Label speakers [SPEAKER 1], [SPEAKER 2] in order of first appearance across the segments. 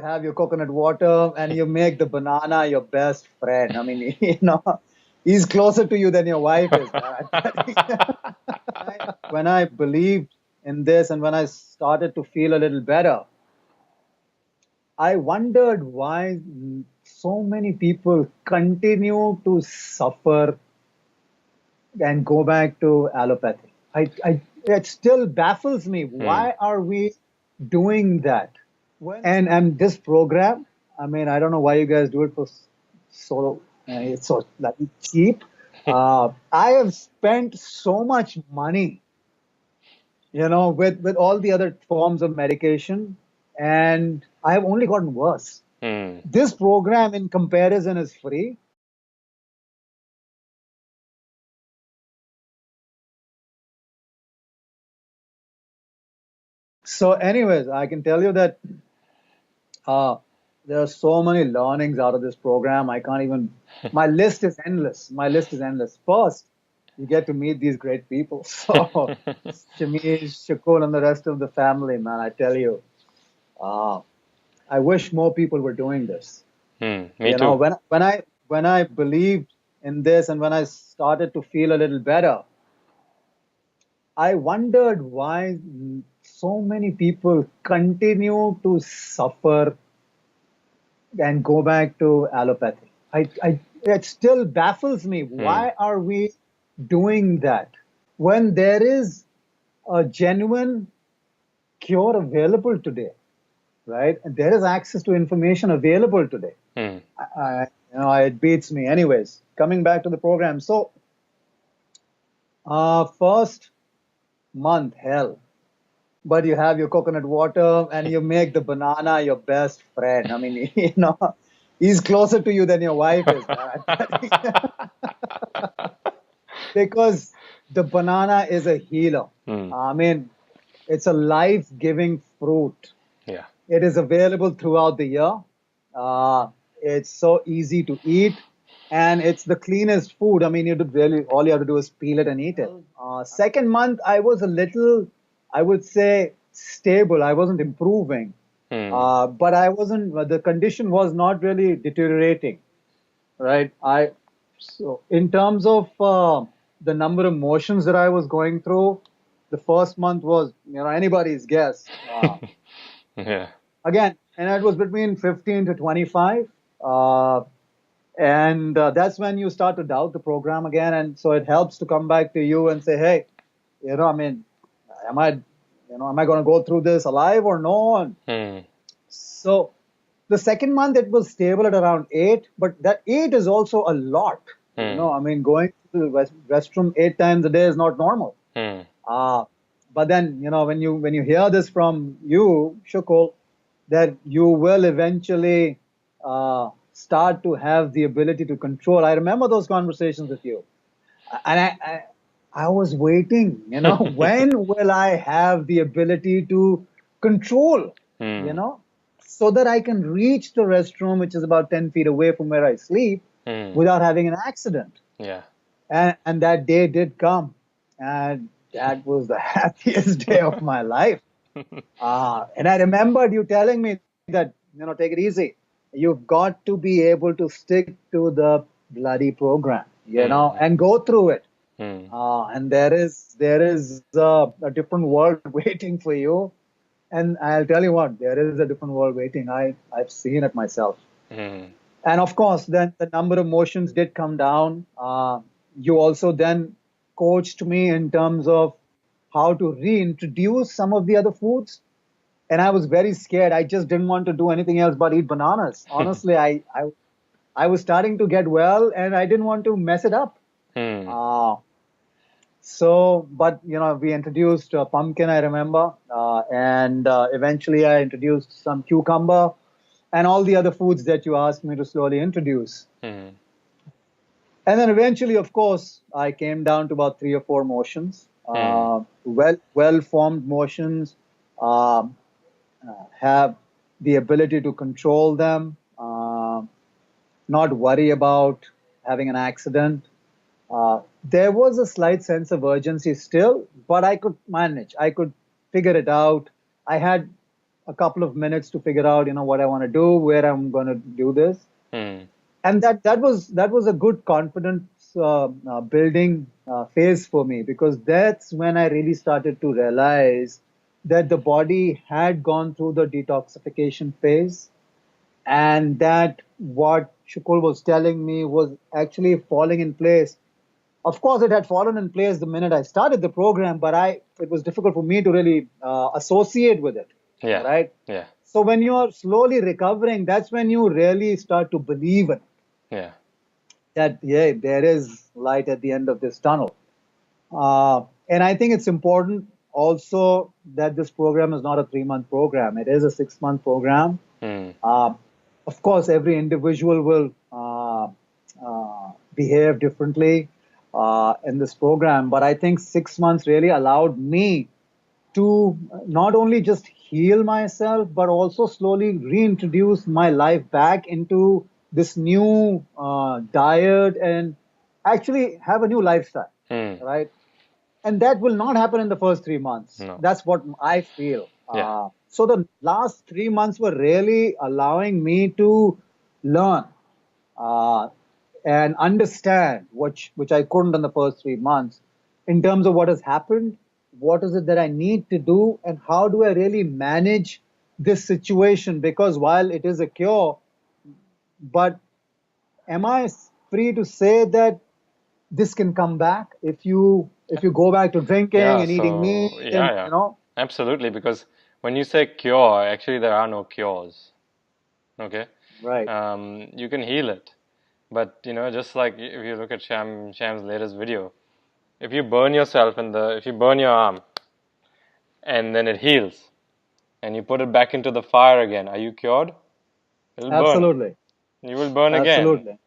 [SPEAKER 1] have your coconut water and you make the banana your best friend. I mean, he's closer to you than your wife is, man. When I believed in this and when I started to feel a little better, I wondered why so many people continue to suffer and go back to allopathy. It still baffles me. Why are we doing that? And this program, I mean, I don't know why you guys do it for so it's so bloody cheap. I have spent so much money, with all the other forms of medication, and I have only gotten worse. This program, in comparison, is free. So, anyways, I can tell you that uh, there are so many learnings out of this program. I can't even. My list is endless. My list is endless. First, you get to meet these great people. So, Shamish, Shakul, and the rest of the family, man, I tell you, uh, I wish more people were doing this.
[SPEAKER 2] Me
[SPEAKER 1] You know,
[SPEAKER 2] too.
[SPEAKER 1] when I believed in this and when I started to feel a little better, I wondered why so many people continue to suffer and go back to allopathy. It still baffles me.
[SPEAKER 2] Hmm.
[SPEAKER 1] Why are we doing that when there is a genuine cure available today, right? And there is access to information available today.
[SPEAKER 2] Hmm.
[SPEAKER 1] It beats me. Anyways, coming back to the program. So, first month, hell. But you have your coconut water and you make the banana your best friend. I mean, he's closer to you than your wife is, man. Because the banana is a healer.
[SPEAKER 2] Hmm.
[SPEAKER 1] I mean, it's a life-giving fruit.
[SPEAKER 2] Yeah.
[SPEAKER 1] It is available throughout the year. Uh, it's so easy to eat, and it's the cleanest food. I mean, all you have to do is peel it and eat it. Second month, I was a little, I would say, stable. I wasn't improving,
[SPEAKER 2] Hmm.
[SPEAKER 1] but I wasn't. The condition was not really deteriorating, right? So in terms of the number of motions that I was going through, the first month was anybody's guess.
[SPEAKER 2] Yeah.
[SPEAKER 1] Again, and it was between 15 to 25. Uh, and that's when you start to doubt the program again. And so it helps to come back to you and say, hey, I mean, am I going to go through this alive or no? And
[SPEAKER 2] Hmm.
[SPEAKER 1] so the second month it was stable at around 8, but that 8 is also a lot.
[SPEAKER 2] Hmm.
[SPEAKER 1] I mean, going to the restroom 8 times a day is not normal.
[SPEAKER 2] Hmm.
[SPEAKER 1] Uh, but then, when you hear this from you, Shukul, that you will eventually start to have the ability to control. I remember those conversations with you, and I was waiting. When will I have the ability to control? You
[SPEAKER 2] Hmm.
[SPEAKER 1] know, so that I can reach the restroom, which is about 10 feet away from where I sleep,
[SPEAKER 2] Hmm.
[SPEAKER 1] without having an accident.
[SPEAKER 2] Yeah.
[SPEAKER 1] And that day did come, and that was the happiest day of my life. And I remembered you telling me that, take it easy. You've got to be able to stick to the bloody program,
[SPEAKER 2] Hmm.
[SPEAKER 1] and go through it.
[SPEAKER 2] Hmm.
[SPEAKER 1] And there is a different world waiting for you. And I'll tell you what, there is a different world waiting. I've seen it myself.
[SPEAKER 2] Hmm.
[SPEAKER 1] And of course, then the number of motions did come down. You also then coached me in terms of how to reintroduce some of the other foods. And I was very scared. I just didn't want to do anything else but eat bananas. Honestly, I was starting to get well, and I didn't want to mess it up.
[SPEAKER 2] Hmm.
[SPEAKER 1] Uh, but we introduced pumpkin, I remember, and eventually I introduced some cucumber and all the other foods that you asked me to slowly introduce.
[SPEAKER 2] Hmm.
[SPEAKER 1] And then eventually, of course, I came down to about three or four motions,
[SPEAKER 2] Hmm.
[SPEAKER 1] well formed motions, um, have the ability to control them, not worry about having an accident. There was a slight sense of urgency still, but I could manage. I could figure it out. I had a couple of minutes to figure out, what I want to do, where I'm going to do this.
[SPEAKER 2] Hmm.
[SPEAKER 1] And that was a good confidence building phase for me, because that's when I really started to realize that the body had gone through the detoxification phase, and that what Shukul was telling me was actually falling in place. Of course, it had fallen in place the minute I started the program, but it was difficult for me to really associate with it,
[SPEAKER 2] Yeah.
[SPEAKER 1] right?
[SPEAKER 2] Yeah.
[SPEAKER 1] So when you're slowly recovering, that's when you really start to believe in it,
[SPEAKER 2] Yeah.
[SPEAKER 1] that yeah, there is light at the end of this tunnel. And I think it's important also that this program is not a 3 month program; it is a 6 month program.
[SPEAKER 2] Hmm.
[SPEAKER 1] uh, of course, every individual will behave differently in this program, but I think 6 months really allowed me to not only just heal myself, but also slowly reintroduce my life back into this new diet, and actually have a new lifestyle,
[SPEAKER 2] Hmm.
[SPEAKER 1] right? And that will not happen in the first 3 months.
[SPEAKER 2] No.
[SPEAKER 1] That's what I feel.
[SPEAKER 2] Yeah.
[SPEAKER 1] So the last 3 months were really allowing me to learn uh, and understand, which I couldn't in the first 3 months, in terms of what has happened, what is it that I need to do, and how do I really manage this situation? Because while it is a cure, but am I free to say that this can come back if you go back to drinking
[SPEAKER 2] Yeah.
[SPEAKER 1] and eating
[SPEAKER 2] So
[SPEAKER 1] meat
[SPEAKER 2] yeah.
[SPEAKER 1] and
[SPEAKER 2] Yeah. Absolutely. Because when you say cure, actually there are no cures. Okay.
[SPEAKER 1] right,
[SPEAKER 2] You can heal it, but just like if you look at Sham's latest video, if you burn your arm and then it heals, and you put it back into the fire again, are you cured? It'll burn.
[SPEAKER 1] absolutely,
[SPEAKER 2] You will burn again.
[SPEAKER 1] absolutely,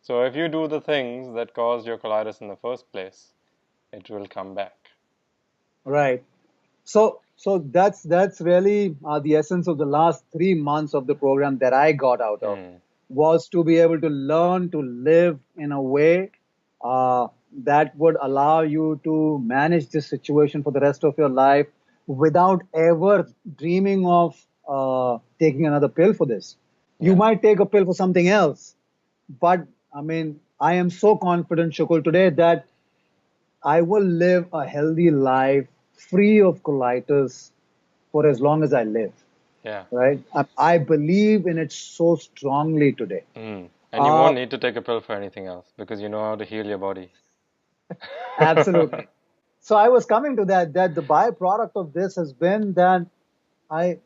[SPEAKER 2] So if you do the things that caused your colitis in the first place, it will come back.
[SPEAKER 1] right. So that's really the essence of the last 3 months of the program that I got out of,
[SPEAKER 2] Hmm.
[SPEAKER 1] was to be able to learn to live in a way uh, that would allow you to manage this situation for the rest of your life without ever dreaming of taking another pill for this. You
[SPEAKER 2] Yeah.
[SPEAKER 1] might take a pill for something else, but I mean, I am so confident, Shukul, today that I will live a healthy life free of colitis for as long as I live,
[SPEAKER 2] Yeah.
[SPEAKER 1] right? I believe in it so strongly today.
[SPEAKER 2] Hmm. And you
[SPEAKER 1] Uh,
[SPEAKER 2] won't need to take a pill for anything else because you know how to heal your body.
[SPEAKER 1] Absolutely. So I was coming to that the byproduct of this has been that I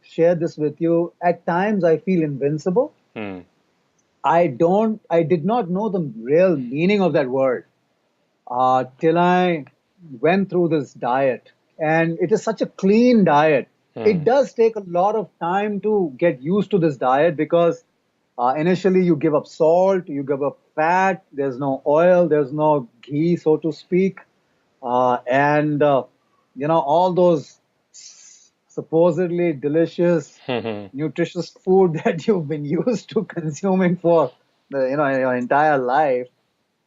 [SPEAKER 1] shared this with you. At times I feel invincible.
[SPEAKER 2] Hmm.
[SPEAKER 1] I did not know the real meaning of that word till I went through this diet. And it is such a clean diet. It
[SPEAKER 2] Hmm.
[SPEAKER 1] does take a lot of time to get used to this diet, because initially you give up salt, you give up fat, there's no oil, there's no ghee, so to speak. And all those supposedly delicious,
[SPEAKER 2] Hmm.
[SPEAKER 1] nutritious food that you've been used to consuming for your entire life,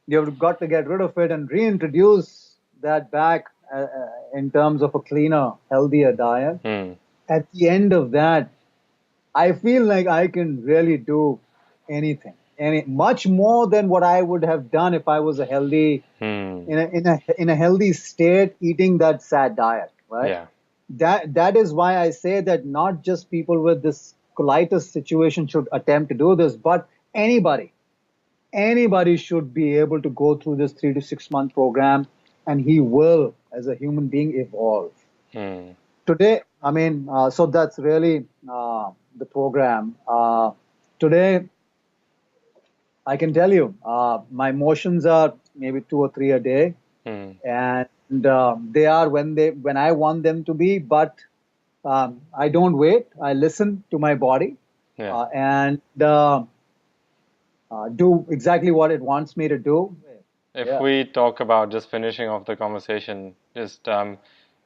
[SPEAKER 1] you've got to get rid of it and reintroduce that back in terms of a cleaner, healthier diet.
[SPEAKER 2] Hmm.
[SPEAKER 1] At the end of that, I feel like I can really do anything, much more than what I would have done if I was a healthy,
[SPEAKER 2] Hmm.
[SPEAKER 1] in a healthy state, eating that sad diet, right?
[SPEAKER 2] Yeah.
[SPEAKER 1] That is why I say that not just people with this colitis situation should attempt to do this, but anybody should be able to go through this 3 to 6 month program, and he will, as a human being, evolve.
[SPEAKER 2] Hmm.
[SPEAKER 1] Today, I mean, so that's really the program. Today, I can tell you, my motions are maybe 2 or 3 a day,
[SPEAKER 2] Hmm.
[SPEAKER 1] and they are when I want them to be. But I don't wait. I listen to my body,
[SPEAKER 2] Yeah.
[SPEAKER 1] and do exactly what it wants me to do.
[SPEAKER 2] If
[SPEAKER 1] Yeah.
[SPEAKER 2] we talk about just finishing off the conversation, just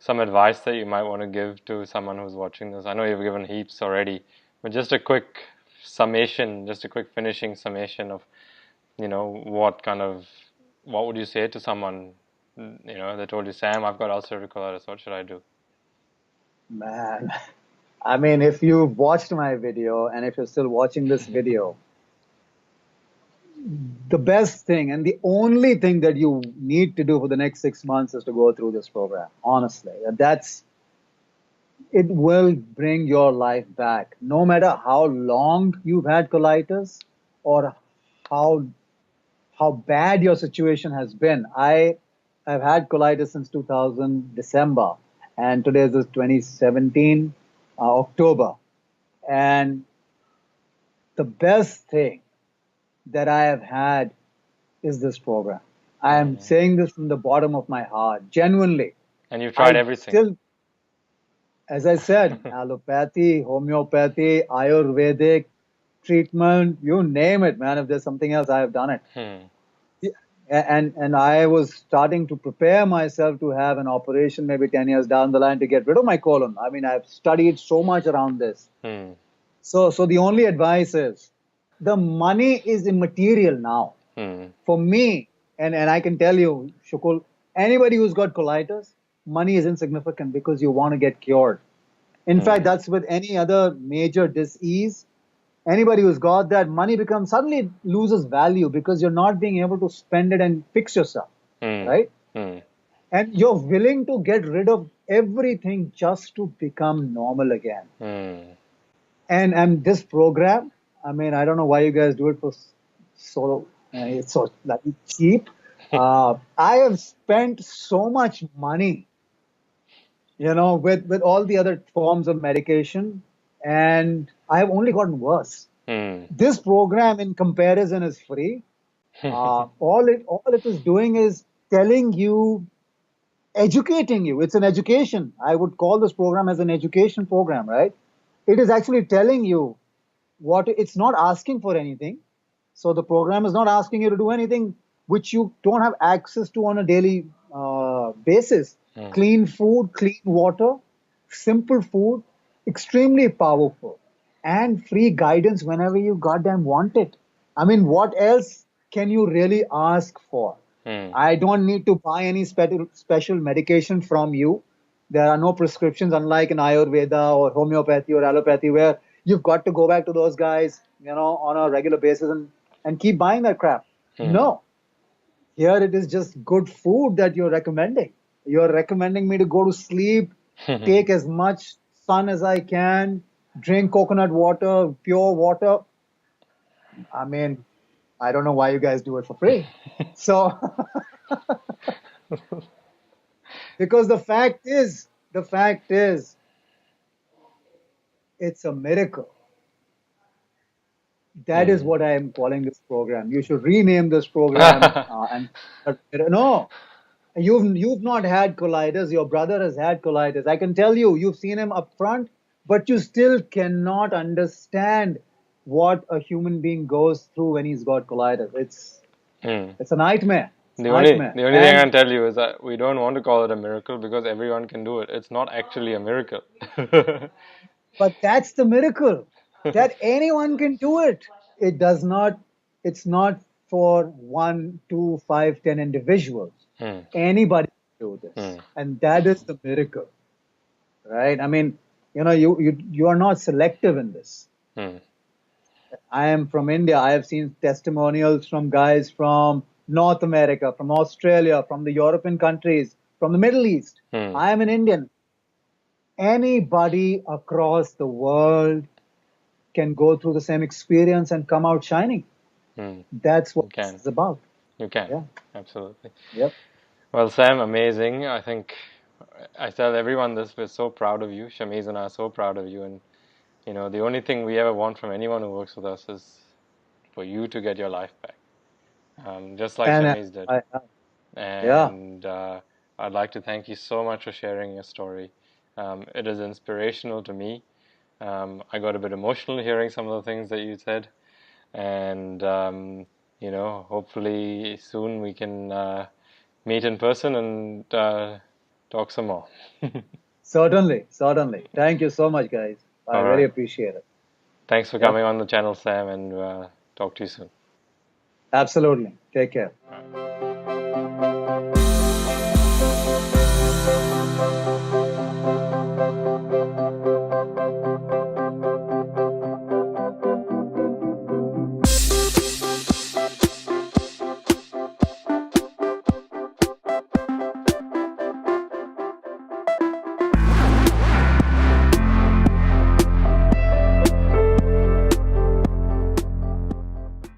[SPEAKER 2] some advice that you might want to give to someone who's watching this. I know you've given heaps already, but just a quick summation, just a quick finishing summation of, what would you say to someone, they told you, Sam, I've got ulcerative colitis. What should I do?
[SPEAKER 1] Man. I mean, if you've watched my video and if you're still watching this video, the best thing and the only thing that you need to do for the next 6 months is to go through this program. Honestly, and that's it will bring your life back. No matter how long you've had colitis or how how bad your situation has been. I have had colitis since 2000 December, and today is 2017 October. And the best thing that I have had is this program. I am
[SPEAKER 2] Hmm.
[SPEAKER 1] saying this from the bottom of my heart, genuinely.
[SPEAKER 2] And you've tried
[SPEAKER 1] I
[SPEAKER 2] everything.
[SPEAKER 1] still, as I said, allopathy, homeopathy, Ayurvedic treatment, you name it, man. If there's something else, I have done it.
[SPEAKER 2] Hmm.
[SPEAKER 1] Yeah, and I was starting to prepare myself to have an operation maybe 10 years down the line to get rid of my colon. I mean, I've studied so much around this.
[SPEAKER 2] Hmm.
[SPEAKER 1] So the only advice is the money is immaterial now.
[SPEAKER 2] Hmm.
[SPEAKER 1] For me, and I can tell you, Shukul, anybody who's got colitis, money is insignificant because you want to get cured. In fact,
[SPEAKER 2] Hmm.
[SPEAKER 1] that's with any other major disease. Anybody who's got that money becomes suddenly loses value because you're not being able to spend it and fix yourself,
[SPEAKER 2] Hmm.
[SPEAKER 1] right?
[SPEAKER 2] Hmm.
[SPEAKER 1] And you're willing to get rid of everything just to become normal again.
[SPEAKER 2] Hmm.
[SPEAKER 1] And this program, I mean, I don't know why you guys do it for so it's so like cheap. I have spent so much money, with all the other forms of medication, and I have only gotten worse.
[SPEAKER 2] Hmm.
[SPEAKER 1] This program, in comparison, is free. All it is doing is telling you, educating you. It's an education. I would call this program as an education program, right? It is actually telling you what it's not asking for anything. So the program is not asking you to do anything which you don't have access to on a daily basis.
[SPEAKER 2] Hmm.
[SPEAKER 1] Clean food, clean water, simple food, extremely powerful, and free guidance whenever you goddamn want it. I mean, what else can you really ask for?
[SPEAKER 2] Hmm.
[SPEAKER 1] I don't need to buy any special medication from you. There are no prescriptions, unlike in Ayurveda or homeopathy or allopathy, where you've got to go back to those guys, on a regular basis and keep buying that crap.
[SPEAKER 2] Hmm.
[SPEAKER 1] No, here it is just good food that you're recommending. You're recommending me to go to sleep,
[SPEAKER 2] Hmm.
[SPEAKER 1] take as much sun as I can, drink coconut water, pure water. I mean, I don't know why you guys do it for free. So, because the fact is, it's a miracle. That is
[SPEAKER 2] Hmm.
[SPEAKER 1] what I am calling this program. You should rename this program. No, you've not had colitis. Your brother has had colitis. I can tell you, you've seen him up front, but you still cannot understand what a human being goes through when he's got colitis.
[SPEAKER 2] Hmm.
[SPEAKER 1] It's a nightmare. It's a
[SPEAKER 2] The only
[SPEAKER 1] nightmare.
[SPEAKER 2] the only thing I
[SPEAKER 1] And
[SPEAKER 2] can tell you is that we don't want to call it a miracle because everyone can do it. It's not actually a miracle.
[SPEAKER 1] but that's the miracle, that anyone can do it. It does not, it's not for one, two, five, 10 individuals.
[SPEAKER 2] Hmm.
[SPEAKER 1] Anybody can do this.
[SPEAKER 2] Hmm.
[SPEAKER 1] And that is the miracle, right? I mean, you are not selective in this.
[SPEAKER 2] Hmm.
[SPEAKER 1] I am from India. I have seen testimonials from guys from North America, from Australia, from the European countries, from the Middle East.
[SPEAKER 2] Hmm.
[SPEAKER 1] I am an Indian. Anybody across the world can go through the same experience and come out shining.
[SPEAKER 2] Hmm.
[SPEAKER 1] That's what
[SPEAKER 2] You
[SPEAKER 1] this
[SPEAKER 2] can.
[SPEAKER 1] is about.
[SPEAKER 2] You can.
[SPEAKER 1] Yeah.
[SPEAKER 2] Absolutely.
[SPEAKER 1] Yep.
[SPEAKER 2] Well, Sam, amazing. I think I tell everyone this. We're so proud of you. Shamiz and I are so proud of you. And, the only thing we ever want from anyone who works with us is for you to get your life back, just like
[SPEAKER 1] And
[SPEAKER 2] Shamiz did.
[SPEAKER 1] I, yeah,
[SPEAKER 2] And I'd like to thank you so much for sharing your story. It is inspirational to me. I got a bit emotional hearing some of the things that you said. And, hopefully soon we can meet in person and talk some more.
[SPEAKER 1] certainly, certainly. Thank you so much, guys. I
[SPEAKER 2] All
[SPEAKER 1] really
[SPEAKER 2] right.
[SPEAKER 1] appreciate it.
[SPEAKER 2] Thanks for
[SPEAKER 1] Yep.
[SPEAKER 2] coming on the channel, Sam, and talk to you soon.
[SPEAKER 1] Absolutely. Take care.
[SPEAKER 2] All right.